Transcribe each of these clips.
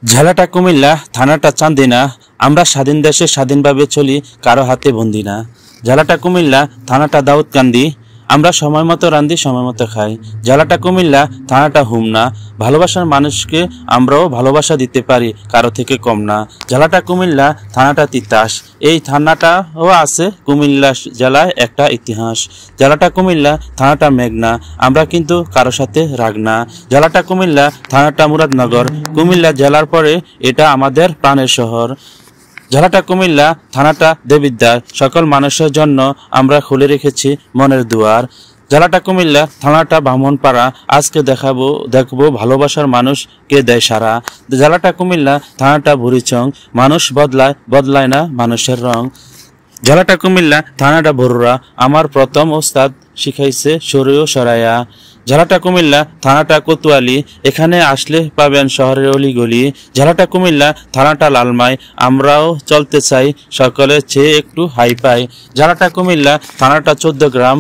জেলাটা কুমিল্লা, থানাটা চান্দিনা। আমরা স্বাধীন দেশে স্বাধীনভাবে চলি, কারো হাতে বন্দি না। জেলাটা কুমিল্লা, থানাটা দাউদকান্দি। আমরা সময় মতো রান্ধি, সময় মতো খাই। জেলাটা কুমিল্লা, থানাটা হুমনা। ভালোবাসার মানুষকে আমরাও ভালোবাসা দিতে পারি, কারো থেকে কম না। জেলাটা কুমিল্লা, থানাটা তিতাস। এই থানাটাও আছে কুমিল্লা জেলায় একটা ইতিহাস। জেলাটা কুমিল্লা, থানাটা মেঘনা। আমরা কিন্তু কারো সাথে রাগ না। জেলাটা কুমিল্লা, থানাটা মুরাদনগর। কুমিল্লা জেলার পরে এটা আমাদের প্রাণের শহর। জেলাটা কুমিল্লা, থানাটা দেবিদ্বার। সকল মানুষের জন্য আমরা খুলে রেখেছি মনের দুয়ার। জেলাটা কুমিল্লা, থানাটা ব্রাহ্মণপাড়া। আজকে দেখবো ভালোবাসার মানুষ কে দেয় সারা। জেলাটা কুমিল্লা, থানাটা বুড়িচং। মানুষ বদলায় না মানুষের রং। জেলাটা কুমিল্লা, থানাটা বরুড়া। আমার প্রথম ওস্তাদ শিখাইছে সরেও সরাইয়া। জেলাটা কুমিল্লা, থানাটা কোতোয়ালি। এখানে আসলে পাবেন শহরের অলিগলি। জেলাটা কুমিল্লা, থানাটা লালমাই। আমরাও চলতে চাই সকলের চেয়ে একটু হাই পাই। জেলাটা কুমিল্লা, থানাটা 14 গ্রাম।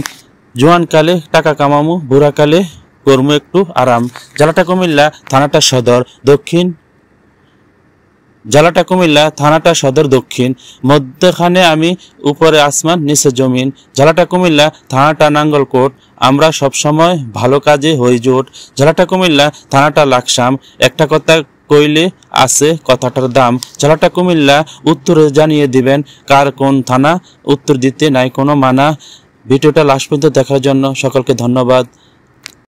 জোয়ানকালে টাকা কামামু, বুড়াকালে কর্ম একটু আরাম। জেলাটা কুমিল্লা, থানাটা সদর দক্ষিণ। জেলাটা কুমিল্লা, থানাটা সদর দক্ষিণ। মধ্যখানে আমি, উপরে আসমান নিচে জমিন। জেলাটা কুমিল্লা, থানাটা নাঙ্গলকোট। আমরা সবসময় ভালো কাজে হই জোট। জেলাটা কুমিল্লা, থানাটা লাকসাম। একটা কথা কইলে আছে কথাটার দাম। জেলাটা কুমিল্লা, উত্তরে জানিয়ে দিবেন কার কোন থানা। উত্তর দিতে নাই কোনো মানা। ভিডিওটা লাস্ট পর্যন্ত দেখার জন্য সকলকে ধন্যবাদ।